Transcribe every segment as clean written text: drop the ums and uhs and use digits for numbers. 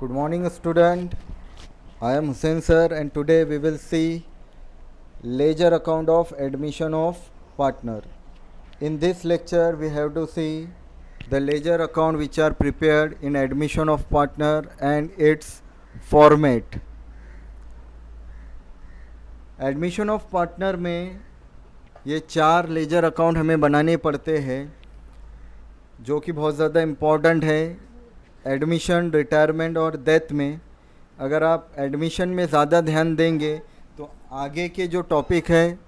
Good morning, student. I am Hussain sir, and today we will see ledger account of admission of partner. In this lecture, we have to see the ledger account which are prepared in admission of partner and its format. Admission of partner में ये 4 ledger account हमें बनाने पड़ते हैं जो कि बहुत ज़्यादा इम्पॉर्टेंट है एडमिशन, रिटायरमेंट और डेथ में। अगर आप एडमिशन में ज़्यादा ध्यान देंगे तो आगे के जो टॉपिक है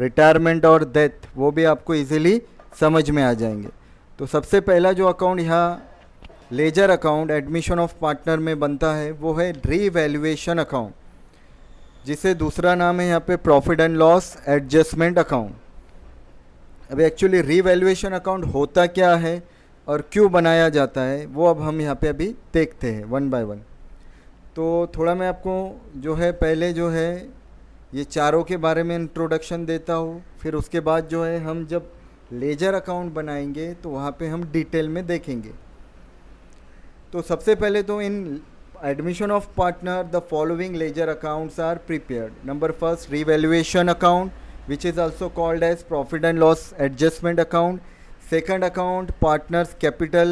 रिटायरमेंट और डेथ वो भी आपको इजीली समझ में आ जाएंगे। तो सबसे पहला जो अकाउंट यहाँ laser account admission of partner में बनता है वो है रीवैल्यूएशन अकाउंट, जिसे दूसरा नाम है यहाँ पे profit and loss adjustment account. अभी एक्चुअली रीवैल्यूएशन अकाउंट होता क्या है और क्यों बनाया जाता है वो अब हम यहाँ पे अभी देखते हैं वन बाय वन। तो थोड़ा मैं आपको जो है पहले जो है ये चारों के बारे में इंट्रोडक्शन देता हूँ, फिर उसके बाद जो है हम जब लेजर अकाउंट बनाएंगे तो वहाँ पे हम डिटेल में देखेंगे। तो सबसे पहले तो in admission of partner the following ledger accounts are prepared. Number first revaluation account which is also called as profit and loss adjustment account. Second account partners capital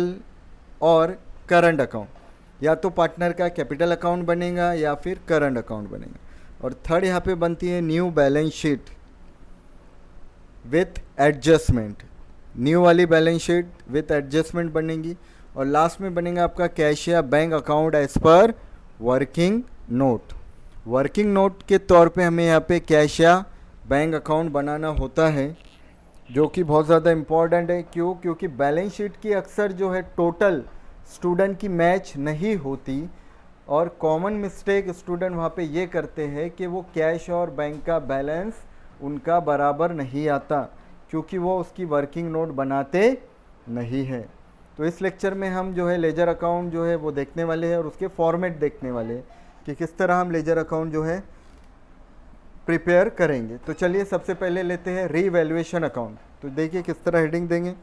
और करंट अकाउंट, या तो partner का capital account बनेगा या फिर current account बनेगा। और third यहाँ पे बनती है new balance sheet with adjustment, new वाली बैलेंस शीट विथ एडजस्टमेंट बनेगी। और लास्ट में बनेगा आपका कैश या bank account as per working note. Working note के तौर पे हमें यहाँ पे कैश या बैंक अकाउंट बनाना होता है जो कि बहुत ज़्यादा इम्पॉर्टेंट है। क्यों? क्योंकि बैलेंस शीट की अक्सर जो है टोटल स्टूडेंट की मैच नहीं होती और कॉमन मिस्टेक स्टूडेंट वहाँ पे ये करते हैं कि वो कैश और बैंक का बैलेंस उनका बराबर नहीं आता क्योंकि वो उसकी वर्किंग नोट बनाते नहीं है। तो इस लेक्चर में हम जो है लेजर अकाउंट जो है वो देखने वाले हैं और उसके फॉर्मेट देखने वाले हैं कि किस तरह हम लेजर अकाउंट जो है प्रिपेयर करेंगे। तो चलिए सबसे पहले लेते हैं रीवैल्यूएशन अकाउंट। तो देखिए किस तरह हेडिंग देंगे।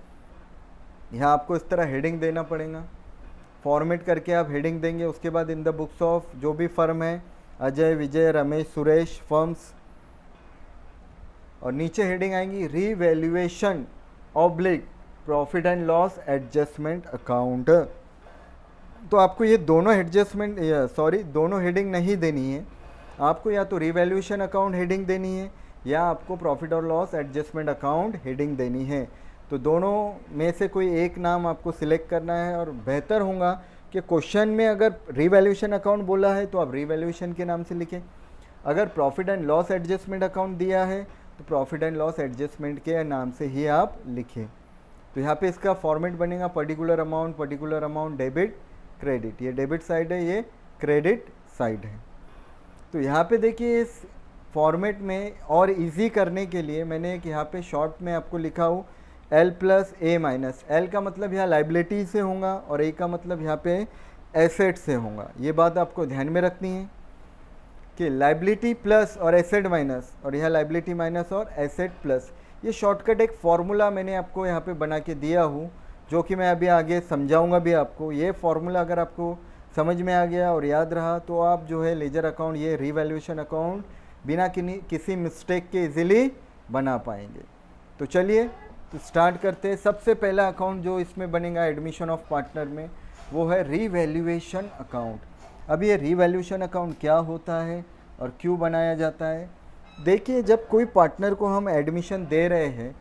यहाँ आपको इस तरह हेडिंग देना पड़ेगा, फॉर्मेट करके आप हेडिंग देंगे। उसके बाद इन द बुक्स ऑफ जो भी फर्म है अजय, विजय, रमेश, सुरेश फर्म्स, और नीचे हेडिंग आएंगी revaluation oblique profit and loss adjustment account. तो आपको ये दोनों दोनों हेडिंग नहीं देनी है। आपको या तो रीवैल्यूएशन अकाउंट हेडिंग देनी है या आपको प्रॉफिट और लॉस एडजस्टमेंट अकाउंट हेडिंग देनी है। तो दोनों में से कोई एक नाम आपको सिलेक्ट करना है और बेहतर होगा कि क्वेश्चन में अगर रीवैल्यूएशन अकाउंट बोला है तो आप रीवैल्यूएशन के नाम से लिखें, अगर profit and loss adjustment account दिया है तो प्रॉफिट एंड लॉस एडजस्टमेंट के नाम से ही आप लिखें। तो यहाँ पे इसका फॉर्मेट बनेगा पर्टिकुलर अमाउंट डेबिट क्रेडिट। ये डेबिट साइड है, ये क्रेडिट साइड है। तो यहाँ पे देखिए इस फॉर्मेट में और इजी करने के लिए मैंने एक यहाँ पे शॉर्ट में आपको लिखा हूँ L plus A minus. L का मतलब यहाँ लाइबिलिटी से होगा और A का मतलब यहाँ पे एसेट से होगा। ये बात आपको ध्यान में रखनी है कि लाइबिलिटी प्लस और एसेट माइनस, और यहाँ लाइबिलिटी माइनस और एसेट प्लस। ये शॉर्टकट एक फार्मूला मैंने आपको यहाँ पे बना के दिया हूँ जो कि मैं अभी आगे समझाऊँगा भी आपको। ये फार्मूला अगर आपको समझ में आ गया और याद रहा तो आप जो है लेजर अकाउंट, ये रीवैल्यूएशन अकाउंट बिना किसी मिस्टेक के इजीली बना पाएंगे। तो चलिए तो स्टार्ट करते हैं। सबसे पहला अकाउंट जो इसमें बनेगा एडमिशन ऑफ पार्टनर में वो है रीवैल्यूएशन अकाउंट। अब ये रीवैल्यूएशन अकाउंट क्या होता है और क्यों बनाया जाता है? देखिए जब कोई पार्टनर को हम एडमिशन दे रहे हैं,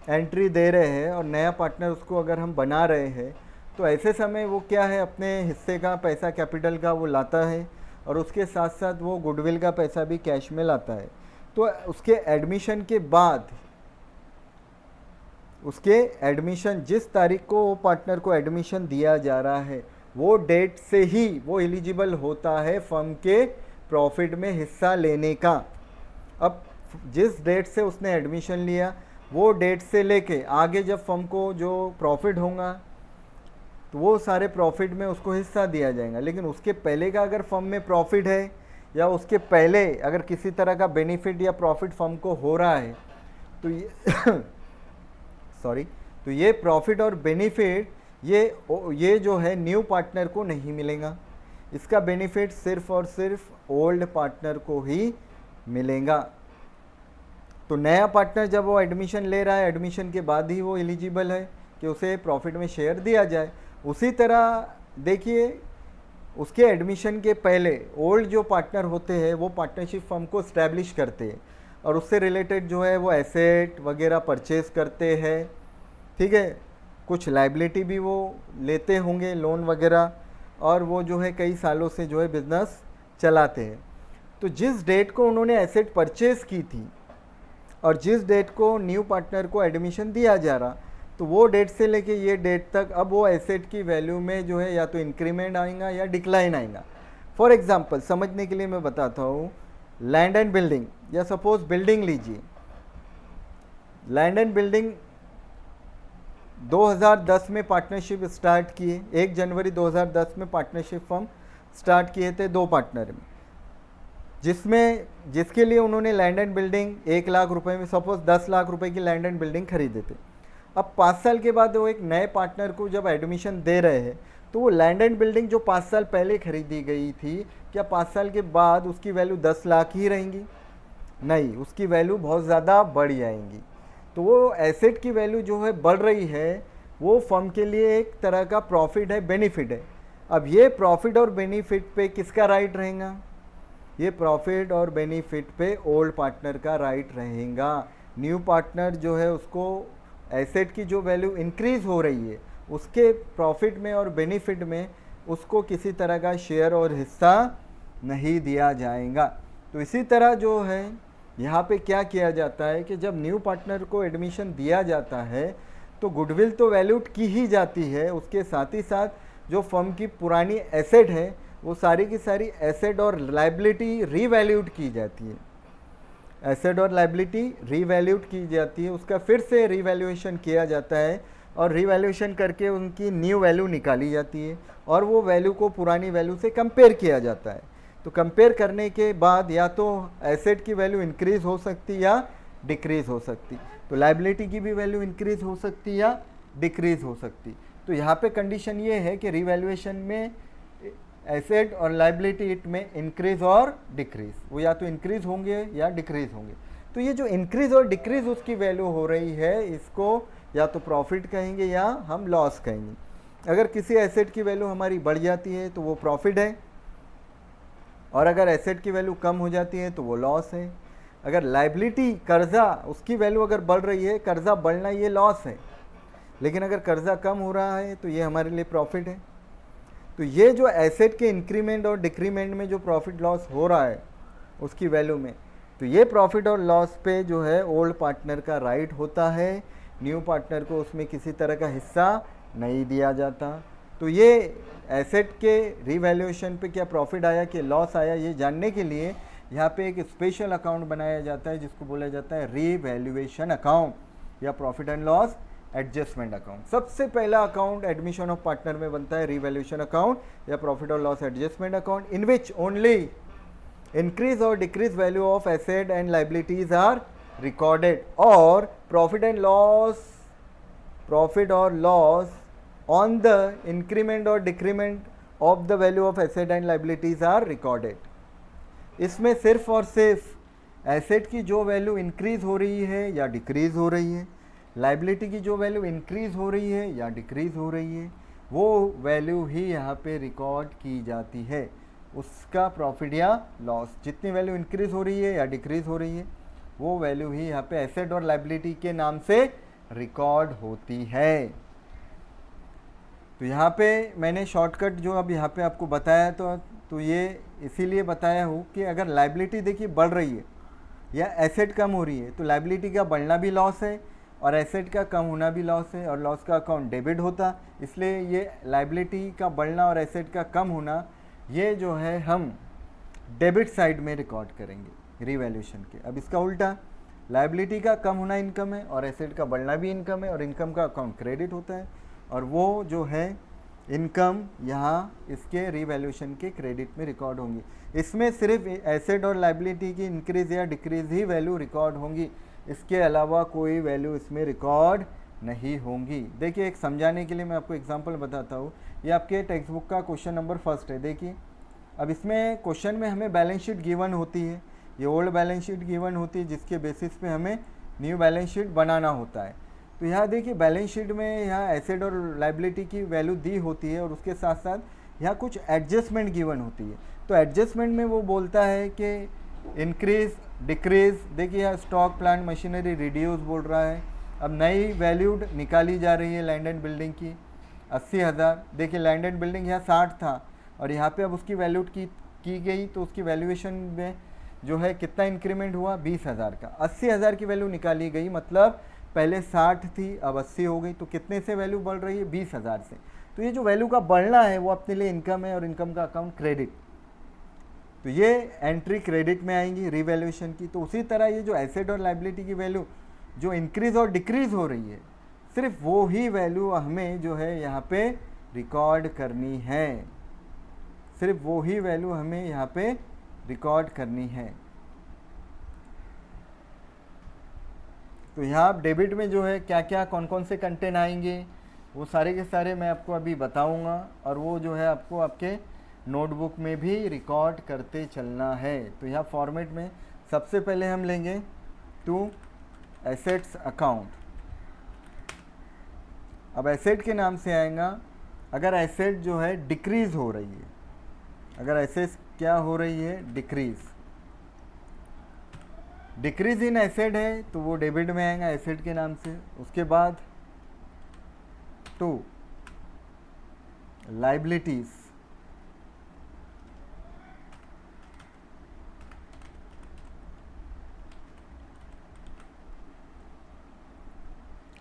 एंट्री दे रहे हैं और नया पार्टनर उसको अगर हम बना रहे हैं तो ऐसे समय वो क्या है अपने हिस्से का पैसा कैपिटल का वो लाता है और उसके साथ साथ वो गुडविल का पैसा भी कैश में लाता है। तो उसके एडमिशन के बाद, उसके एडमिशन जिस तारीख को वो पार्टनर को एडमिशन दिया जा रहा है वो डेट से ही वो एलिजिबल होता है फर्म के प्रॉफिट में हिस्सा लेने का। अब जिस डेट से उसने एडमिशन लिया वो डेट से लेके आगे जब फर्म को जो प्रॉफिट होगा तो वो सारे प्रॉफिट में उसको हिस्सा दिया जाएगा। लेकिन उसके पहले का अगर फर्म में प्रॉफिट है या उसके पहले अगर किसी तरह का बेनिफिट या प्रॉफिट फर्म को हो रहा है तो ये प्रॉफिट और बेनिफिट ये जो है न्यू पार्टनर को नहीं मिलेगा। इसका बेनिफिट सिर्फ और सिर्फ ओल्ड पार्टनर को ही मिलेगा। तो नया पार्टनर जब वो एडमिशन ले रहा है, एडमिशन के बाद ही वो एलिजिबल है कि उसे प्रॉफिट में शेयर दिया जाए। उसी तरह देखिए, उसके एडमिशन के पहले ओल्ड जो पार्टनर होते हैं वो पार्टनरशिप फर्म को स्टैब्लिश करते हैं और उससे रिलेटेड जो है वो एसेट वगैरह परचेज करते हैं, ठीक है। कुछ लाइबिलिटी भी वो लेते होंगे, लोन वगैरह, और वो जो है कई सालों से जो है बिजनेस चलाते हैं। तो जिस डेट को उन्होंने एसेट परचेज की थी और जिस डेट को न्यू पार्टनर को एडमिशन दिया जा रहा, तो वो डेट से लेके ये डेट तक अब वो एसेट की वैल्यू में जो है या तो इंक्रीमेंट आएगा या डिक्लाइन आएगा। फॉर एग्जांपल समझने के लिए मैं बताता हूँ, लैंड एंड बिल्डिंग, या सपोज बिल्डिंग लीजिए। लैंड एंड बिल्डिंग 2010 में पार्टनरशिप स्टार्ट किए, 1 जनवरी 2010 में पार्टनरशिप फर्म स्टार्ट किए थे 2 पार्टनर में, जिसके लिए उन्होंने लैंड एंड बिल्डिंग 1 लाख रुपए में, सपोज 10 लाख रुपए की लैंड एंड बिल्डिंग खरीदे थे। अब 5 साल के बाद वो एक नए पार्टनर को जब एडमिशन दे रहे हैं, तो वो लैंड एंड बिल्डिंग जो 5 साल पहले खरीदी गई थी, क्या 5 साल के बाद उसकी वैल्यू 10 लाख ही रहेंगी? नहीं, उसकी वैल्यू बहुत ज़्यादा बढ़ जाएंगी। तो वो एसेट की वैल्यू जो है बढ़ रही है, वो फर्म के लिए एक तरह का प्रॉफिट है, बेनिफिट है। अब ये प्रॉफिट और बेनिफिट पे किसका राइट रहेगा? ये प्रॉफिट और बेनिफिट पे ओल्ड पार्टनर का राइट रहेगा। न्यू पार्टनर जो है उसको एसेट की जो वैल्यू इंक्रीज हो रही है, उसके प्रॉफिट में और बेनिफिट में उसको किसी तरह का शेयर और हिस्सा नहीं दिया जाएगा। तो इसी तरह जो है यहाँ पे क्या किया जाता है कि जब न्यू पार्टनर को एडमिशन दिया जाता है तो गुडविल तो वैल्यूड की ही जाती है, उसके साथ ही साथ जो फर्म की पुरानी एसेट है वो सारी की सारी एसेट और लाइबिलिटी रीवैल्यूड की जाती है। एसेट और लाइबिलिटी रीवैल्यूड की जाती है, उसका फिर से रीवैल्यूएशन किया जाता है और रीवैल्यूएशन करके उनकी न्यू वैल्यू निकाली जाती है और वो वैल्यू को पुरानी वैल्यू से कंपेयर किया जाता है। तो कंपेयर करने के बाद या तो एसेट की वैल्यू इंक्रीज हो सकती या डिक्रीज हो सकती, तो लाइबिलिटी की भी वैल्यू इंक्रीज हो सकती या डिक्रीज हो सकती। तो यहाँ पे कंडीशन ये है कि रीवैल्यूएशन में एसेट और लाइबिलिटी इट में इंक्रीज और डिक्रीज, वो या तो इंक्रीज होंगे या डिक्रीज होंगे। तो ये जो इंक्रीज और डिक्रीज उसकी वैल्यू हो रही है, इसको या तो प्रॉफिट कहेंगे या हम लॉस कहेंगे। अगर किसी एसेट की वैल्यू हमारी बढ़ जाती है तो वो प्रॉफिट है, और अगर एसेट की वैल्यू कम हो जाती है तो वो लॉस है। अगर लाइबिलिटी कर्जा उसकी वैल्यू अगर बढ़ रही है, कर्जा बढ़ना ये लॉस है, लेकिन अगर कर्जा कम हो रहा है तो ये हमारे लिए प्रॉफिट है। तो ये जो एसेट के इंक्रीमेंट और डिक्रीमेंट में जो प्रॉफिट लॉस हो रहा है उसकी वैल्यू में, तो ये प्रॉफिट और लॉस पे जो है ओल्ड पार्टनर का राइट होता है, न्यू पार्टनर को उसमें किसी तरह का हिस्सा नहीं दिया जाता। तो ये एसेट के रीवैल्यूएशन पे क्या प्रॉफिट आया कि लॉस आया, ये जानने के लिए यहाँ पे एक स्पेशल अकाउंट बनाया जाता है जिसको बोला जाता है रीवैल्यूएशन अकाउंट या profit and loss adjustment account. सबसे पहला अकाउंट एडमिशन ऑफ पार्टनर में बनता है रीवैल्यूएशन अकाउंट या प्रॉफिट और loss adjustment account, in which only increase और decrease value of asset and liabilities are recorded, और प्रॉफिट और लॉस ऑन द इंक्रीमेंट और decrement of the value of asset and liabilities are recorded. इसमें सिर्फ और सिर्फ asset की जो वैल्यू इंक्रीज हो रही है या डिक्रीज हो रही है, लाइबिलिटी की जो वैल्यू इंक्रीज हो रही है या डिक्रीज हो रही है, वो वैल्यू ही यहाँ पे रिकॉर्ड की जाती है, उसका प्रॉफिट या लॉस। जितनी वैल्यू इंक्रीज हो रही है या डिक्रीज हो रही है वो वैल्यू ही यहाँ पे एसेट और लाइबिलिटी के नाम से रिकॉर्ड होती है। तो यहाँ पे मैंने शॉर्टकट जो अब यहाँ पे आपको बताया तो ये इसीलिए बताया हूँ कि अगर लाइबिलिटी देखिए बढ़ रही है या एसेट कम हो रही है तो लाइबिलिटी का बढ़ना भी लॉस है और एसेट का कम होना भी लॉस है, और लॉस का अकाउंट डेबिट होता, इसलिए ये लाइबिलिटी का बढ़ना और एसेट का कम होना ये जो है हम डेबिट साइड में रिकॉर्ड करेंगे रीवैल्यूएशन के। अब इसका उल्टा, लाइबिलिटी का कम होना इनकम है और एसेट का बढ़ना भी इनकम है, और इनकम का अकाउंट क्रेडिट होता है, और वो जो है इनकम यहाँ इसके रीवैल्यूएशन के क्रेडिट में रिकॉर्ड होंगी। इसमें सिर्फ एसेट और लाइबिलिटी की इंक्रीज या डिक्रीज ही वैल्यू रिकॉर्ड होंगी, इसके अलावा कोई वैल्यू इसमें रिकॉर्ड नहीं होंगी। देखिए एक समझाने के लिए मैं आपको एग्जांपल बताता हूँ, ये आपके टेक्स्ट बुक का क्वेश्चन नंबर 1 है। देखिए अब इसमें क्वेश्चन में हमें बैलेंस शीट गिवन होती है, ये ओल्ड बैलेंस शीट गिवन होती है जिसके बेसिस पे हमें न्यू बैलेंस शीट बनाना होता है। तो यहाँ देखिए बैलेंस शीट में यहाँ एसेट और लाइबिलिटी की वैल्यू दी होती है और उसके साथ साथ यहाँ कुछ एडजस्टमेंट गिवन होती है। तो एडजस्टमेंट में वो बोलता है कि इंक्रीज डिक्रीज, देखिए यहाँ स्टॉक प्लांट मशीनरी रिड्यूस बोल रहा है। अब नई वैल्यूड निकाली जा रही है लैंड एंड बिल्डिंग की 80,000। देखिए लैंड एंड बिल्डिंग यहाँ 60 था और यहाँ पे अब उसकी वैल्यूड की गई, तो उसकी वैल्यूएशन में जो है कितना इंक्रीमेंट हुआ 20,000 का। 80,000 की वैल्यू निकाली गई, मतलब पहले 60 थी अब 80 हो गई, तो कितने से वैल्यू बढ़ रही है 20,000 से। तो ये जो वैल्यू का बढ़ना है वो अपने लिए इनकम है और इनकम का अकाउंट क्रेडिट, तो ये एंट्री क्रेडिट में आएंगी रीवैल्यूएशन की। तो उसी तरह ये जो एसेट और लाइबिलिटी की वैल्यू जो इंक्रीज और डिक्रीज हो रही है, सिर्फ वो ही वैल्यू हमें जो है यहाँ पे रिकॉर्ड करनी है, सिर्फ वो ही वैल्यू हमें यहाँ पे रिकॉर्ड करनी है। तो यहाँ आप डेबिट में जो है क्या क्या कौन कौन से कंटेंट आएंगे वो सारे के सारे मैं आपको अभी बताऊंगा, और वो जो है आपको आपके नोटबुक में भी रिकॉर्ड करते चलना है। तो यहाँ फॉर्मेट में सबसे पहले हम लेंगे टू एसेट्स अकाउंट। अब एसेट के नाम से आएगा अगर एसेट जो है डिक्रीज हो रही है, अगर एसेट क्या हो रही है डिक्रीज, डिक्रीज इन एसेट है तो वो डेबिट में आएगा एसेट के नाम से। उसके बाद टू लाइबिलिटीज,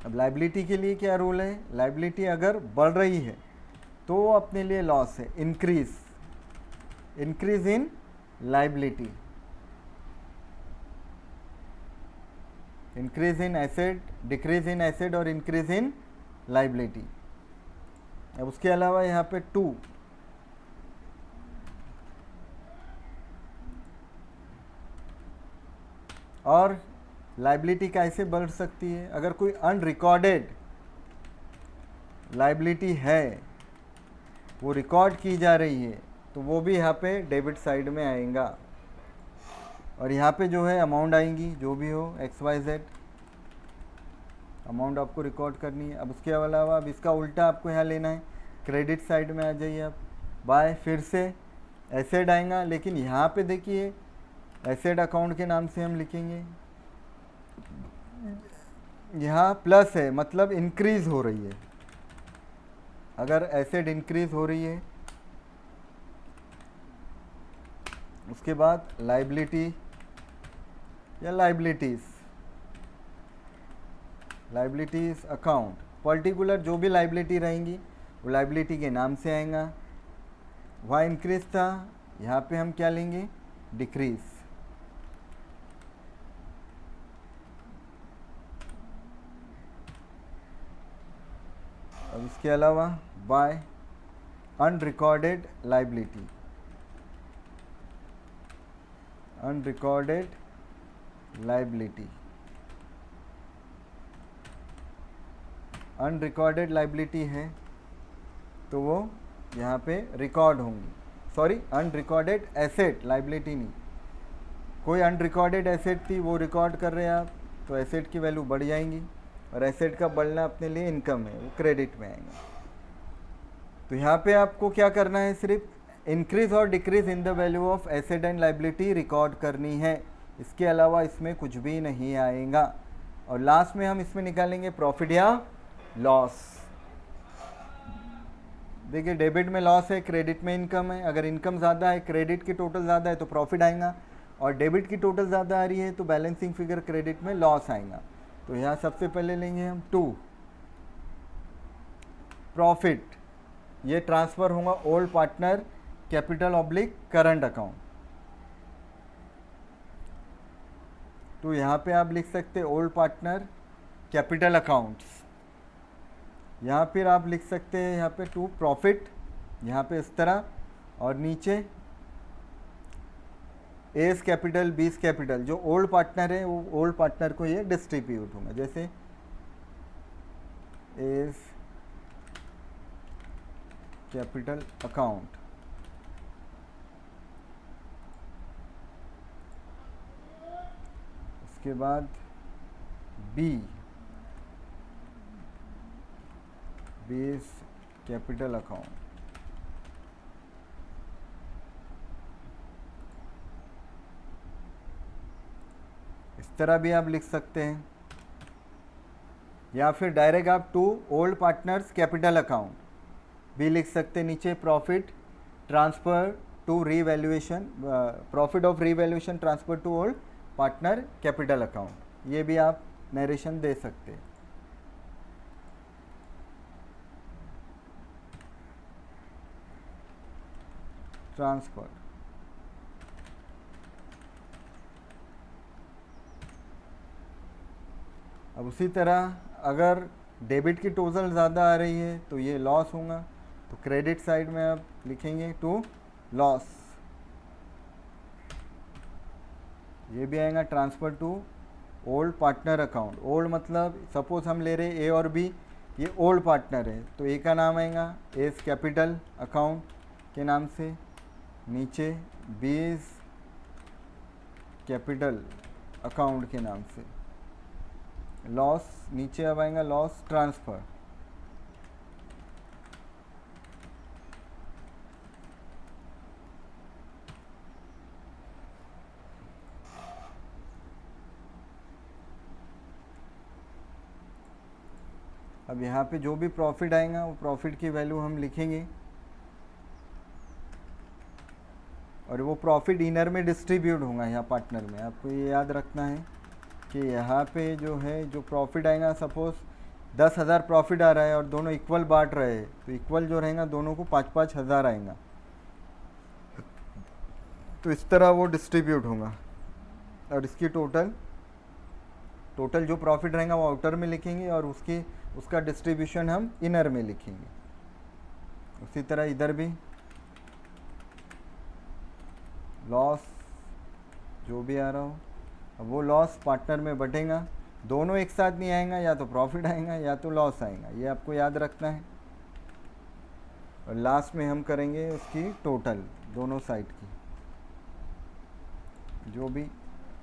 अब लाइबिलिटी के लिए क्या रूल है, लाइबिलिटी अगर बढ़ रही है तो अपने लिए लॉस है, increase, increase in liability, increase in asset, decrease in asset और इंक्रीज इन लाइबिलिटी। अब उसके अलावा यहाँ पे टू और लाइबिलिटी कैसे बढ़ सकती है, अगर कोई अनरिकॉर्डेड लाइबिलिटी है वो रिकॉर्ड की जा रही है तो वो भी यहाँ पे डेबिट साइड में आएगा, और यहाँ पे जो है अमाउंट आएंगी जो भी हो XYZ अमाउंट आपको रिकॉर्ड करनी है। अब उसके अलावा अब इसका उल्टा आपको यहाँ लेना है, क्रेडिट साइड में आ जाइए आप, बाय फिर से एसेट आएगा, लेकिन यहाँ पे देखिए एसेट अकाउंट के नाम से हम लिखेंगे, यहाँ प्लस है मतलब इंक्रीज हो रही है, अगर एसेट इंक्रीज हो रही है। उसके बाद लाइबिलिटी या लाइबिलिटीज अकाउंट, पर्टिकुलर जो भी लाइबिलिटी रहेंगी वो लाइबिलिटी के नाम से आएगा। वहाँ इंक्रीज था, यहाँ पे हम क्या लेंगे डिक्रीज। अब इसके अलावा by unrecorded liability, unrecorded liability, unrecorded liability है तो वो यहाँ पे रिकॉर्ड होंगी, सॉरी अनरिकॉर्डेड एसेट, लाइबिलिटी नहीं, कोई अनरिकॉर्डेड एसेट थी वो रिकॉर्ड कर रहे हैं आप तो एसेट की वैल्यू बढ़ जाएंगी, और एसेट का बढ़ना अपने लिए इनकम है वो क्रेडिट में आएगा। तो यहाँ पे आपको क्या करना है, सिर्फ इंक्रीज और decrease in the value of asset and liability record करनी है, इसके अलावा इसमें कुछ भी नहीं आएगा। और लास्ट में हम इसमें निकालेंगे प्रॉफिट या लॉस। देखिए डेबिट में लॉस है, क्रेडिट में इनकम है, अगर इनकम ज़्यादा है, क्रेडिट की टोटल ज़्यादा है तो प्रॉफिट आएगा, और डेबिट की टोटल ज़्यादा आ रही है तो बैलेंसिंग फिगर क्रेडिट में लॉस आएगा। तो यहाँ सबसे पहले लेंगे हम टू प्रॉफिट, ये ट्रांसफ़र होगा old partner capital oblique current account. तो यहाँ पे आप लिख सकते हैं ओल्ड पार्टनर कैपिटल अकाउंट्स, यहाँ फिर आप लिख सकते हैं यहाँ पे टू प्रॉफिट, यहाँ पे इस तरह, और नीचे एस कैपिटल बीस कैपिटल, जो ओल्ड पार्टनर है वो ओल्ड पार्टनर को ये डिस्ट्रीब्यूट होगा, जैसे एस कैपिटल अकाउंट, उसके बाद बी, बेस कैपिटल अकाउंट। इस तरह भी आप लिख सकते हैं, या फिर डायरेक्ट आप to old partners capital account भी लिख सकते हैं। नीचे profit transfer to revaluation, profit of revaluation transfer to old partner capital account, ये भी आप नरेशन दे सकते हैं। ट्रांसफर, अब उसी तरह अगर डेबिट की टोटल ज़्यादा आ रही है तो ये लॉस होगा, तो क्रेडिट साइड में आप लिखेंगे टू लॉस, ये भी आएगा transfer to old partner account. Old मतलब सपोज हम ले रहे ए और बी, ये ओल्ड पार्टनर है, तो ए का नाम आएगा एस कैपिटल अकाउंट के नाम से, नीचे बीस कैपिटल अकाउंट के नाम से, लॉस नीचे अब आएगा लॉस ट्रांसफ़र। अब यहाँ पे जो भी प्रॉफिट आएगा वो प्रॉफिट की वैल्यू हम लिखेंगे, और वो प्रॉफिट इनर में डिस्ट्रीब्यूट होगा यहाँ पार्टनर में। आपको ये याद रखना है कि यहाँ पे जो है जो प्रॉफिट आएगा, सपोज 10,000 प्रॉफिट आ रहा है और दोनों इक्वल बांट रहे हैं, तो इक्वल जो रहेगा दोनों को 5-5 हज़ार आएगा, तो इस तरह वो डिस्ट्रीब्यूट होगा। और इसकी टोटल जो प्रॉफिट रहेगा वो आउटर में लिखेंगे, और उसका डिस्ट्रीब्यूशन हम इनर में लिखेंगे। उसी तरह इधर भी लॉस जो भी आ रहा हो, अब वो लॉस पार्टनर में बटेगा, दोनों एक साथ नहीं आएगा, या तो प्रॉफिट आएगा या तो लॉस आएगा, ये आपको याद रखना है। और लास्ट में हम करेंगे उसकी टोटल, दोनों साइड की जो भी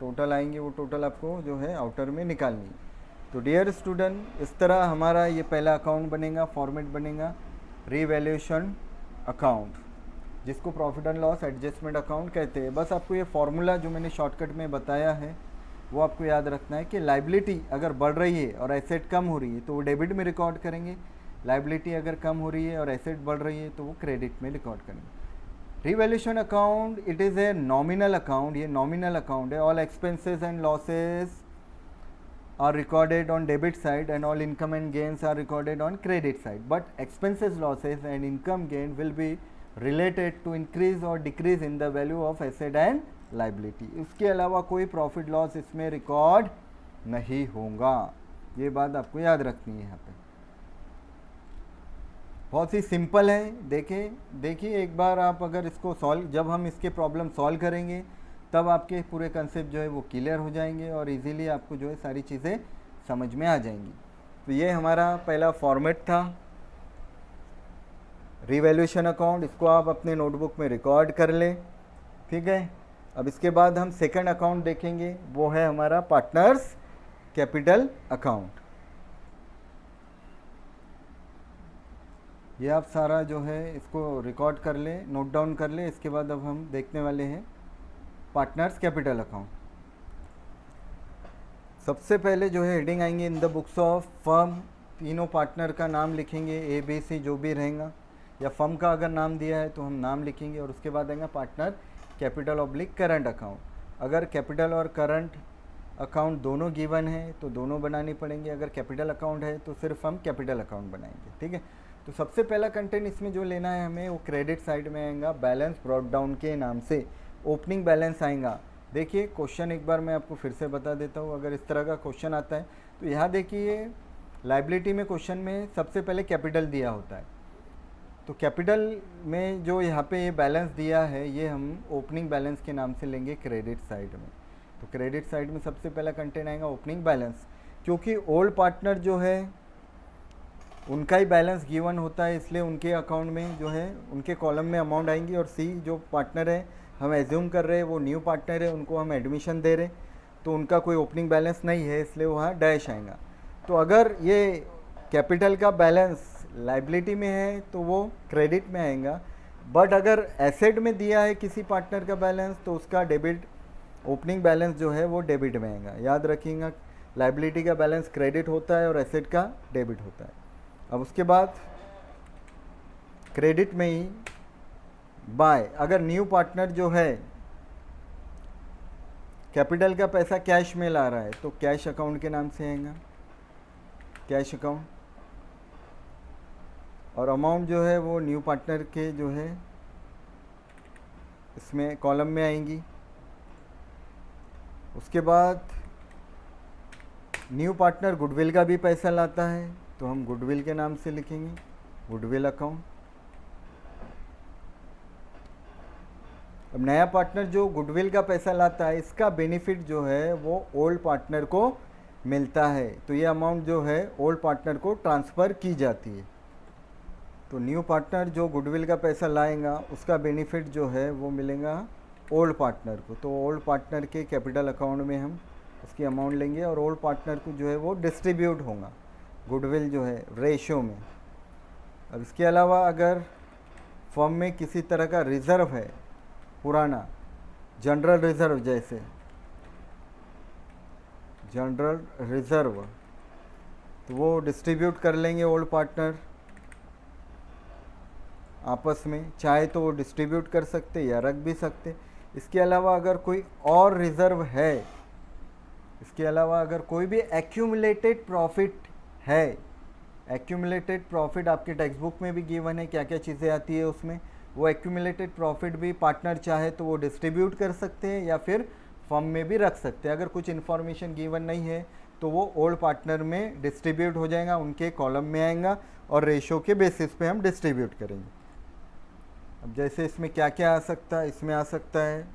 टोटल आएंगे वो टोटल आपको जो है आउटर में निकालनी है। तो डियर स्टूडेंट, इस तरह हमारा ये पहला अकाउंट बनेगा, फॉर्मेट बनेगा रीवैल्यूएशन अकाउंट, जिसको profit and loss adjustment account कहते हैं। बस आपको ये फॉर्मूला जो मैंने शॉर्टकट में बताया है वो आपको याद रखना है कि लाइबिलिटी अगर बढ़ रही है और एसेट कम हो रही है तो वो डेबिट में रिकॉर्ड करेंगे, लाइबिलिटी अगर कम हो रही है और एसेट बढ़ रही है तो वो क्रेडिट में रिकॉर्ड करेंगे। Revaluation account it is a nominal account, ये नॉमिनल अकाउंट है। All expenses and losses are recorded on debit side and all income and gains are recorded on credit side, but expenses, losses and income gain will be related to increase or decrease in the value of asset and liability। इसके अलावा कोई profit loss इसमें record नहीं होगा, ये बात आपको याद रखनी है। यहाँ पे बहुत ही सिंपल है, देखिए एक बार आप अगर इसको सॉल्व, जब हम इसके प्रॉब्लम सॉल्व करेंगे तब आपके पूरे कंसेप्ट जो है वो क्लियर हो जाएंगे और इजीली आपको जो है सारी चीज़ें समझ में आ जाएंगी। तो ये हमारा पहला फॉर्मेट था रिवैल्यूएशन अकाउंट, इसको आप अपने नोटबुक में रिकॉर्ड कर लें, ठीक है। अब इसके बाद हम सेकंड अकाउंट देखेंगे, वो है हमारा पार्टनर्स कैपिटल अकाउंट। ये आप सारा जो है इसको रिकॉर्ड कर लें, नोट डाउन कर लें। इसके बाद अब हम देखने वाले हैं पार्टनर्स कैपिटल अकाउंट। सबसे पहले जो है हेडिंग आएंगे इन द बुक्स ऑफ फर्म, तीनों पार्टनर का नाम लिखेंगे, ए बी सी जो भी रहेगा, या फर्म का अगर नाम दिया है तो हम नाम लिखेंगे। और उसके बाद आएगा partner capital oblique current account. अगर कैपिटल और करंट अकाउंट दोनों गिवन है तो दोनों बनानी पड़ेंगे, अगर कैपिटल अकाउंट है तो सिर्फ हम कैपिटल अकाउंट बनाएंगे, ठीक है। तो सबसे पहला कंटेंट इसमें जो लेना है हमें वो क्रेडिट साइड में आएगा बैलेंस ब्रॉट डाउन के नाम से, ओपनिंग बैलेंस आएगा। देखिए क्वेश्चन एक बार मैं आपको फिर से बता देता हूँ, अगर इस तरह का क्वेश्चन आता है तो यहाँ देखिए लाइबिलिटी में क्वेश्चन में सबसे पहले कैपिटल दिया होता है, तो कैपिटल में जो यहाँ पे ये बैलेंस दिया है ये हम ओपनिंग बैलेंस के नाम से लेंगे क्रेडिट साइड में। तो क्रेडिट साइड में सबसे पहला कंटेंट आएगा ओपनिंग बैलेंस, क्योंकि ओल्ड पार्टनर जो है उनका ही बैलेंस गिवन होता है, इसलिए उनके अकाउंट में जो है उनके कॉलम में अमाउंट आएंगी। और सी जो पार्टनर है हम एज्यूम कर रहे हैं वो न्यू पार्टनर है, उनको हम एडमिशन दे रहे, तो उनका कोई ओपनिंग बैलेंस नहीं है, इसलिए वहाँ डैश आएगा। तो अगर ये कैपिटल का बैलेंस लाइबिलिटी में है तो वो क्रेडिट में आएगा, बट अगर एसेट में दिया है किसी पार्टनर का बैलेंस तो उसका डेबिट, ओपनिंग बैलेंस जो है वो डेबिट में आएगा। याद रखिएगा, लाइबिलिटी का बैलेंस क्रेडिट होता है और एसेट का डेबिट होता है। अब उसके बाद क्रेडिट में ही बाय, अगर न्यू पार्टनर जो है कैपिटल का पैसा कैश में ला रहा है तो कैश अकाउंट के नाम से आएगा, कैश अकाउंट, और अमाउंट जो है वो न्यू पार्टनर के जो है इसमें कॉलम में आएंगी। उसके बाद न्यू पार्टनर गुडविल का भी पैसा लाता है तो हम गुडविल के नाम से लिखेंगे, गुडविल अकाउंट। अब नया पार्टनर जो गुडविल का पैसा लाता है, इसका बेनिफिट जो है वो ओल्ड पार्टनर को मिलता है, तो ये अमाउंट जो है ओल्ड पार्टनर को ट्रांसफ़र की जाती है। तो न्यू पार्टनर जो गुडविल का पैसा लाएगा उसका बेनिफिट जो है वो मिलेगा ओल्ड पार्टनर को, तो ओल्ड पार्टनर के कैपिटल अकाउंट में हम उसकी अमाउंट लेंगे और ओल्ड पार्टनर को जो है वो डिस्ट्रीब्यूट होगा गुडविल जो है रेशो में। अब इसके अलावा अगर फर्म में किसी तरह का रिज़र्व है पुराना, जनरल रिज़र्व, जैसे जनरल रिज़र्व, तो वो डिस्ट्रीब्यूट कर लेंगे ओल्ड पार्टनर आपस में, चाहे तो वो डिस्ट्रीब्यूट कर सकते या रख भी सकते। इसके अलावा अगर कोई और रिज़र्व है, इसके अलावा अगर कोई भी एक्यूमुलेटेड प्रॉफिट है, एक्यूमुलेटेड प्रॉफिट आपके टेक्स्ट बुक में भी गिवन है क्या क्या चीज़ें आती है उसमें, वो एक्यूमुलेटेड प्रॉफिट भी पार्टनर चाहे तो वो डिस्ट्रीब्यूट कर सकते हैं या फिर फर्म में भी रख सकते हैं। अगर कुछ इन्फॉर्मेशन गिवन नहीं है तो वो ओल्ड पार्टनर में डिस्ट्रीब्यूट हो जाएगा, उनके कॉलम में आएगा और रेशो के बेसिस पे हम डिस्ट्रीब्यूट करेंगे। अब जैसे इसमें क्या क्या आ सकता है, इसमें आ सकता है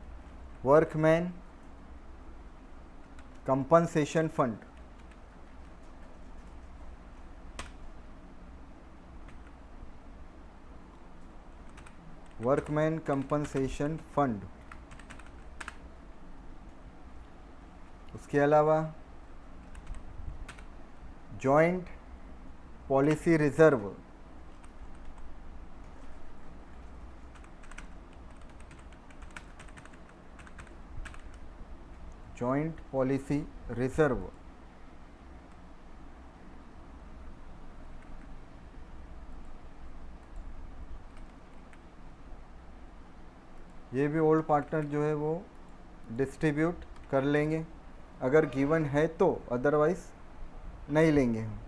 workman compensation fund, workman compensation fund. उसके अलावा joint policy reserve, joint policy reserve, ये भी ओल्ड पार्टनर जो है वो डिस्ट्रीब्यूट कर लेंगे अगर गिवन है तो, अदरवाइज नहीं लेंगे हम।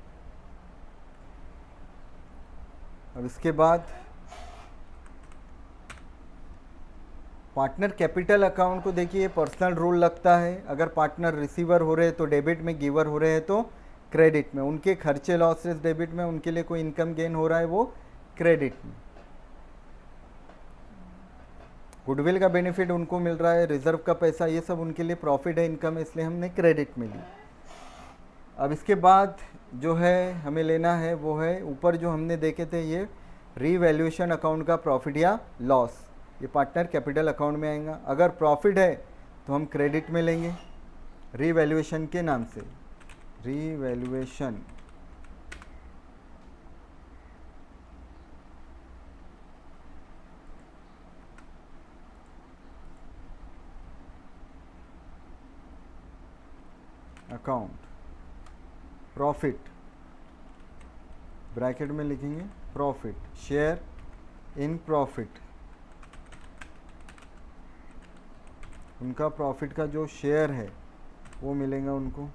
अब इसके बाद पार्टनर कैपिटल अकाउंट को देखिए, पर्सनल रूल लगता है, अगर पार्टनर रिसीवर हो रहे हैं तो डेबिट में, गिवर हो रहे हैं तो क्रेडिट में, उनके खर्चे लॉसेस डेबिट में, उनके लिए कोई इनकम गेन हो रहा है वो क्रेडिट में, गुडविल का बेनिफिट उनको मिल रहा है, रिजर्व का पैसा, ये सब उनके लिए प्रॉफिट है, इनकम है, इसलिए हमने क्रेडिट में ली। अब इसके बाद जो है हमें लेना है वो है ऊपर जो हमने देखे थे ये रीवैल्यूएशन अकाउंट का प्रॉफिट या लॉस, ये पार्टनर कैपिटल अकाउंट में आएगा। अगर प्रॉफिट है तो हम क्रेडिट में लेंगे रीवैल्यूएशन के नाम से, रीवैल्यूएशन अकाउंट, प्रॉफिट ब्रैकेट में लिखेंगे प्रॉफिट, शेयर इन प्रॉफिट, उनका प्रॉफिट का जो शेयर है वो मिलेगा उनको।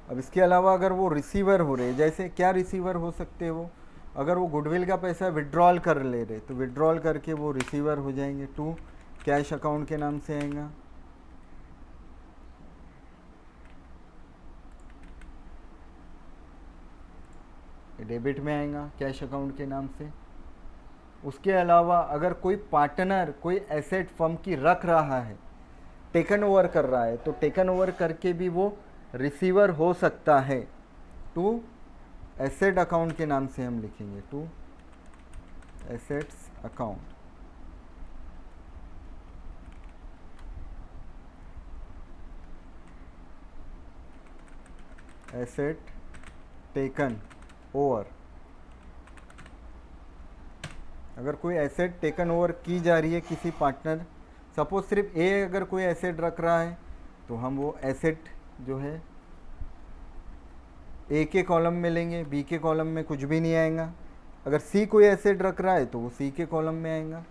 अब इसके अलावा अगर वो रिसीवर हो रहे, जैसे क्या रिसीवर हो सकते हैं वो, अगर वो गुडविल का पैसा विड्रॉल कर ले रहे तो विड्रॉल करके वो रिसीवर हो जाएंगे, टू कैश अकाउंट के नाम से आएगा। डेबिट में आएगा कैश अकाउंट के नाम से। उसके अलावा अगर कोई पार्टनर कोई एसेट फर्म की रख रहा है, टेकन ओवर कर रहा है, तो टेकन ओवर करके भी वो रिसीवर हो सकता है, टू एसेट अकाउंट के नाम से हम लिखेंगे, to assets account. Asset taken over, अगर कोई एसेट टेकन ओवर की जा रही है किसी पार्टनर, सपोज सिर्फ ए अगर कोई एसेट रख रहा है तो हम वो एसेट जो है ए के कॉलम में लेंगे, बी के कॉलम में कुछ भी नहीं आएगा। अगर सी कोई एसेट रख रहा है तो वो सी के कॉलम में आएगा।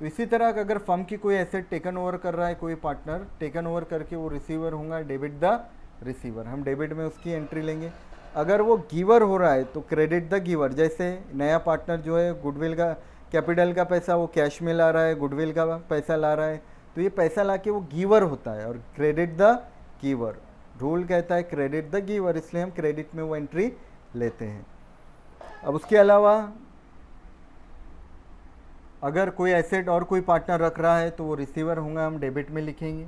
तो इसी तरह अगर फर्म की कोई एसेट टेकन ओवर कर रहा है कोई पार्टनर, टेकन ओवर करके वो रिसीवर होगा, डेबिट द रिसीवर, हम डेबिट में उसकी एंट्री लेंगे। अगर वो गिवर हो रहा है तो क्रेडिट द गिवर, जैसे नया पार्टनर जो है गुडविल का, कैपिटल का पैसा वो कैश में ला रहा है, गुडविल का पैसा ला रहा है, तो ये पैसा ला के वो गिवर होता है, और क्रेडिट द गिवर, रूल कहता है क्रेडिट द गिवर, इसलिए हम क्रेडिट में वो एंट्री लेते हैं। अब उसके अलावा अगर कोई एसेट और कोई पार्टनर रख रहा है तो वो रिसीवर होगा, हम डेबिट में लिखेंगे,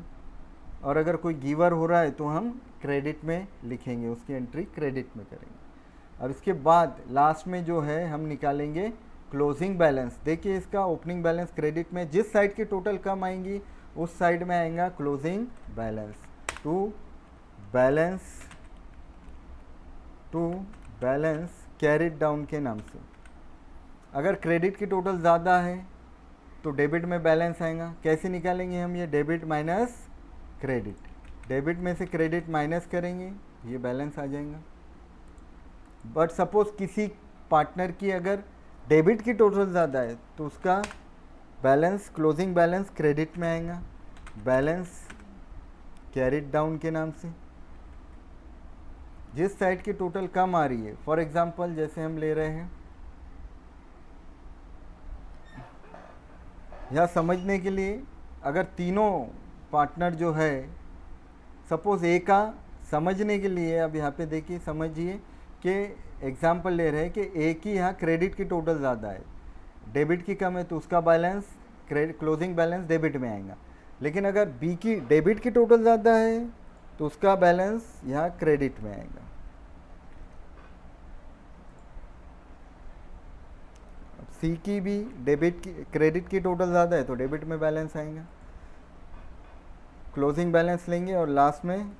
और अगर कोई गिवर हो रहा है तो हम क्रेडिट में लिखेंगे, उसकी एंट्री क्रेडिट में करेंगे। अब इसके बाद लास्ट में जो है हम निकालेंगे क्लोजिंग बैलेंस। देखिए इसका ओपनिंग बैलेंस क्रेडिट में जिस साइड की टोटल कम आएंगी उस साइड में आएगा closing balance, to balance carried down के नाम से। अगर क्रेडिट की टोटल ज़्यादा है तो डेबिट में बैलेंस आएगा। कैसे निकालेंगे हम ये, डेबिट माइनस क्रेडिट, डेबिट में से क्रेडिट माइनस करेंगे, ये बैलेंस आ जाएगा। बट सपोज किसी पार्टनर की अगर डेबिट की टोटल ज़्यादा है तो उसका बैलेंस, क्लोजिंग बैलेंस क्रेडिट में आएगा, बैलेंस कैरिड डाउन के नाम से। जिस साइड की टोटल कम आ रही है, फॉर एग्जांपल जैसे हम ले रहे हैं, यह समझने के लिए अगर तीनों पार्टनर जो है, सपोज ए का, समझने के लिए अब यहाँ पे देखिए समझिए कि एग्जांपल ले रहे हैं कि ए की यहाँ क्रेडिट की टोटल ज़्यादा है, डेबिट की कम है, तो उसका बैलेंस क्लोजिंग बैलेंस डेबिट में आएगा। लेकिन अगर बी की डेबिट की टोटल ज़्यादा है तो उसका बैलेंस यहाँ क्रेडिट में आएगा। सी की भी डेबिट की, क्रेडिट की टोटल ज़्यादा है तो डेबिट में बैलेंस आएगा। क्लोजिंग बैलेंस लेंगे और लास्ट में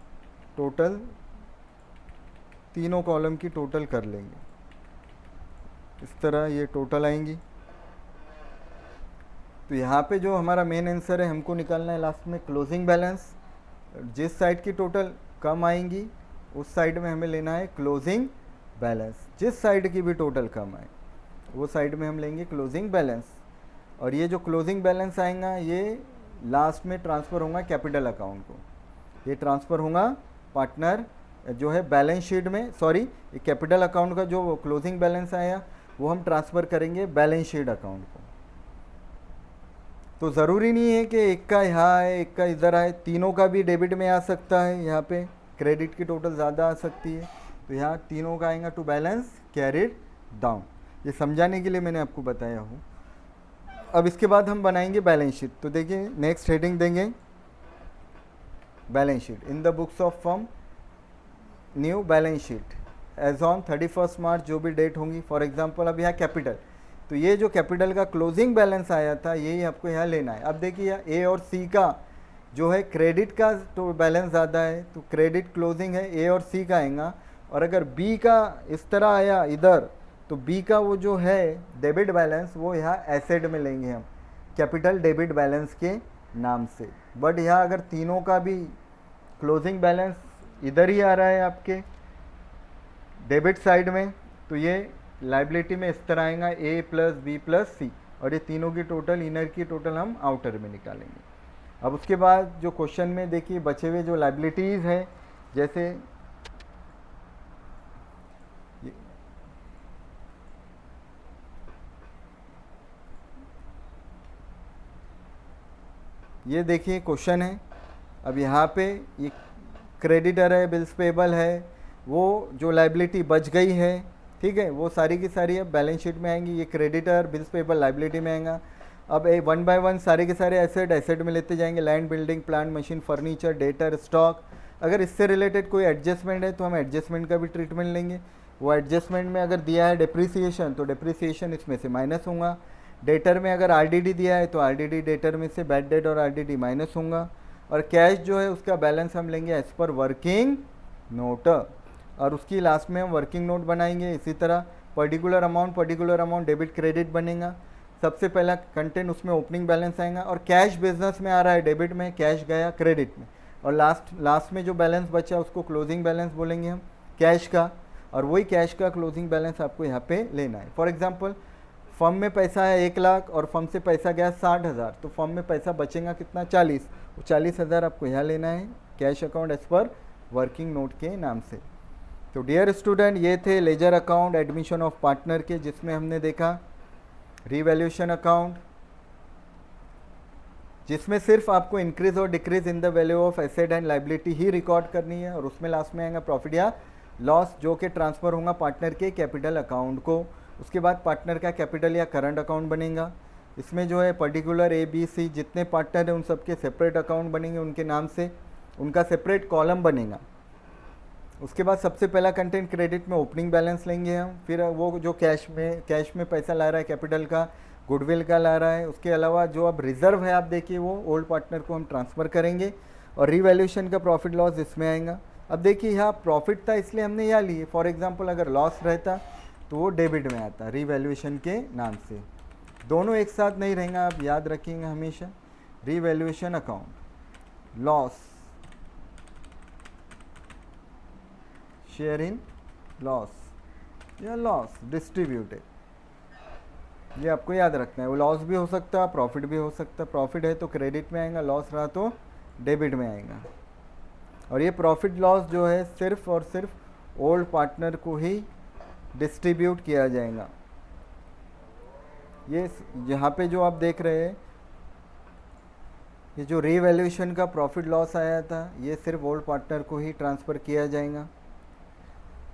टोटल तीनों कॉलम की टोटल कर लेंगे, इस तरह ये टोटल आएंगी। तो यहाँ पे जो हमारा मेन आंसर है हमको निकालना है लास्ट में क्लोजिंग बैलेंस। जिस साइड की टोटल कम आएंगी उस साइड में हमें लेना है क्लोजिंग बैलेंस, जिस साइड की भी टोटल कम आए वो साइड में हम लेंगे क्लोजिंग बैलेंस। और ये जो क्लोजिंग बैलेंस आएगा ये लास्ट में ट्रांसफ़र होगा कैपिटल अकाउंट को, ये ट्रांसफ़र होगा पार्टनर जो है बैलेंस शीट में, सॉरी कैपिटल अकाउंट का जो क्लोजिंग बैलेंस आया वो हम ट्रांसफ़र करेंगे बैलेंस शीट अकाउंट को। तो ज़रूरी नहीं है कि एक का यहाँ आए एक का इधर आए, तीनों का भी डेबिट में आ सकता है। यहाँ पे क्रेडिट की टोटल ज़्यादा आ सकती है तो यहाँ तीनों का आएगा टू बैलेंस कैरिड डाउन। ये समझाने के लिए मैंने आपको बताया हूँ। अब इसके बाद हम बनाएंगे बैलेंस शीट। तो देखिए नेक्स्ट हेडिंग देंगे balance sheet. In the books of firm new balance sheet as on 31 March, जो भी डेट होंगी। फॉर एग्जांपल अब यहाँ कैपिटल, तो ये जो कैपिटल का क्लोजिंग बैलेंस आया था यही आपको यहाँ लेना है। अब देखिए यहाँ ए और सी का जो है क्रेडिट का तो बैलेंस ज़्यादा है तो क्रेडिट क्लोजिंग है ए और सी का आएगा। और अगर बी का इस तरह आया इधर तो बी का वो जो है डेबिट बैलेंस वो यहाँ एसेट में लेंगे हम कैपिटल डेबिट बैलेंस के नाम से। बट यहाँ अगर तीनों का भी क्लोजिंग बैलेंस इधर ही आ रहा है आपके डेबिट साइड में तो ये लाइबिलिटी में इस तरह आएगा ए प्लस बी प्लस सी, और ये तीनों की टोटल इनर की टोटल हम आउटर में निकालेंगे। अब उसके बाद जो क्वेश्चन में देखिए बचे हुए जो लाइबिलिटीज़ है, जैसे ये देखिए क्वेश्चन है। अब यहाँ पे ये क्रेडिटर है, बिल्स पेबल है, वो जो लाइबिलिटी बच गई है, ठीक है, वो सारी की सारी अब बैलेंस शीट में आएंगी। ये क्रेडिटर बिल्स पेबल लाइबिलिटी में आएगा। अब ए 1 बाय 1 सारे के सारे एसेट में लेते जाएंगे। Land, building, plant, machine, furniture, debtor, stock. अगर इससे रिलेटेड कोई एडजस्टमेंट है तो हम एडजस्टमेंट का भी ट्रीटमेंट लेंगे। वो एडजस्टमेंट में अगर दिया है डिप्रिसिएशन तो डिप्रिसिएशन इसमें से माइनस होगा। डेटर में अगर आरडीडी दिया है तो आरडीडी डेटर में से बैड डेट और आरडीडी माइनस होगा। और कैश जो है उसका बैलेंस हम लेंगे एज पर वर्किंग नोट, और उसकी लास्ट में हम वर्किंग नोट बनाएंगे। इसी तरह पर्टिकुलर अमाउंट डेबिट क्रेडिट बनेगा। सबसे पहला कंटेंट उसमें ओपनिंग बैलेंस आएगा, और कैश बिजनेस में आ रहा है डेबिट में, कैश गया क्रेडिट में, और लास्ट में जो बैलेंस बचा उसको क्लोजिंग बैलेंस बोलेंगे हम कैश का, और वही कैश का क्लोजिंग बैलेंस आपको यहाँ पे लेना है। फॉर एग्जांपल फर्म में पैसा है 1 लाख और फर्म से पैसा गया 60,000, तो फर्म में पैसा बचेगा कितना 40,000 आपको यहाँ लेना है cash account as per working note के नाम से। तो डियर स्टूडेंट, ये थे ledger account admission of partner के, जिसमें हमने देखा रीवैल्यूएशन अकाउंट, जिसमें सिर्फ आपको इंक्रीज और decrease in the value of asset and liability he record करनी है, और उसमें लास्ट में आएगा प्रॉफिट या लॉस जो कि ट्रांसफ़र होगा पार्टनर के कैपिटल अकाउंट को। उसके बाद पार्टनर का कैपिटल या करंट अकाउंट बनेगा। इसमें जो है पर्टिकुलर ए बी सी जितने पार्टनर हैं उन सबके सेपरेट अकाउंट बनेंगे, उनके नाम से उनका सेपरेट कॉलम बनेगा। उसके बाद सबसे पहला कंटेंट क्रेडिट में ओपनिंग बैलेंस लेंगे हम, फिर वो जो कैश में पैसा ला रहा है कैपिटल का, गुडविल का ला रहा है, उसके अलावा जो अब रिजर्व है आप देखिए वो ओल्ड पार्टनर को हम ट्रांसफ़र करेंगे, और रीवैल्यूएशन का प्रॉफिट लॉस इसमें आएगा। अब देखिए यहाँ प्रॉफिट था इसलिए हमने यहाँ लिए, फॉर एग्जांपल अगर लॉस रहता तो वो डेबिट में आता रीवैल्यूएशन के नाम से। दोनों एक साथ नहीं रहेंगे, आप याद रखेंगे हमेशा। Revaluation account loss, share in loss या लॉस डिस्ट्रीब्यूटेड, ये आपको याद रखना है। वो लॉस भी हो सकता है प्रॉफिट भी हो सकता है। प्रॉफिट है तो क्रेडिट में आएगा, लॉस रहा तो डेबिट में आएगा। और ये प्रॉफिट लॉस जो है सिर्फ और सिर्फ ओल्ड पार्टनर को ही डिस्ट्रीब्यूट किया जाएगा। ये यहाँ पे जो आप देख रहे हैं ये जो रीवैल्यूएशन का प्रॉफिट लॉस आया था ये सिर्फ ओल्ड पार्टनर को ही ट्रांसफ़र किया जाएगा।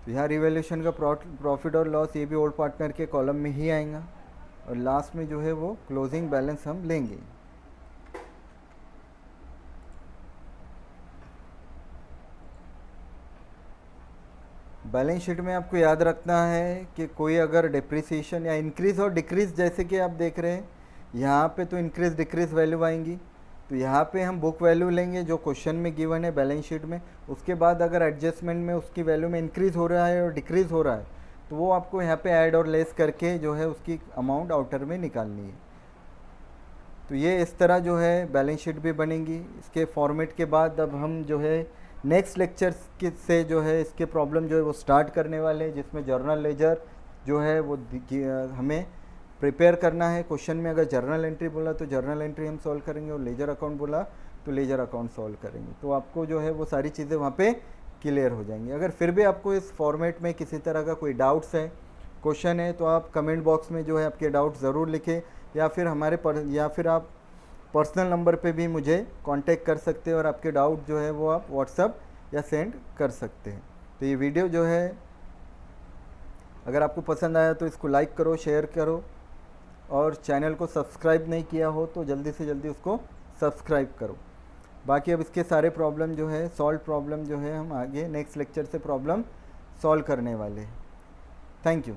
तो यहाँ रीवैल्यूएशन का प्रॉफिट और लॉस ये भी ओल्ड पार्टनर के कॉलम में ही आएगा, और लास्ट में जो है वो क्लोजिंग बैलेंस हम लेंगे। बैलेंस शीट में आपको याद रखना है कि कोई अगर डिप्रिसिएशन या इंक्रीज़ और डिक्रीज़, जैसे कि आप देख रहे हैं यहाँ पे तो इंक्रीज़ डिक्रीज़ वैल्यू आएंगी, तो यहाँ पे हम बुक वैल्यू लेंगे जो क्वेश्चन में गिवन है बैलेंस शीट में। उसके बाद अगर एडजस्टमेंट में उसकी वैल्यू में इंक्रीज़ हो रहा है और डिक्रीज़ हो रहा है तो वो आपको यहाँ पे ऐड और लेस करके जो है उसकी अमाउंट आउटर में निकालनी है। तो ये इस तरह जो है बैलेंस शीट भी बनेगी। इसके फॉर्मेट के बाद अब हम जो है नेक्स्ट लेक्चर से जो है इसके प्रॉब्लम जो है वो स्टार्ट करने वाले हैं, जिसमें जर्नल लेजर जो है वो हमें प्रिपेयर करना है। क्वेश्चन में अगर जर्नल एंट्री बोला तो जर्नल एंट्री हम सॉल्व करेंगे, और लेजर अकाउंट बोला तो लेजर अकाउंट सॉल्व करेंगे। तो आपको जो है वो सारी चीज़ें वहाँ पे क्लियर हो जाएंगी। अगर फिर भी आपको इस फॉर्मेट में किसी तरह का कोई डाउट्स है, क्वेश्चन है, तो आप कमेंट बॉक्स में जो है आपके डाउट ज़रूर लिखें, या फिर या फिर आप पर्सनल नंबर पे भी मुझे कांटेक्ट कर सकते हैं, और आपके डाउट जो है वो आप व्हाट्सअप या सेंड कर सकते हैं। तो ये वीडियो जो है अगर आपको पसंद आया तो इसको लाइक करो, शेयर करो, और चैनल को सब्सक्राइब नहीं किया हो तो जल्दी से जल्दी उसको सब्सक्राइब करो। बाकी अब इसके सारे प्रॉब्लम जो है सॉल्व प्रॉब्लम जो है हम आगे नेक्स्ट लेक्चर से प्रॉब्लम सॉल्व करने वाले हैं। Thank you.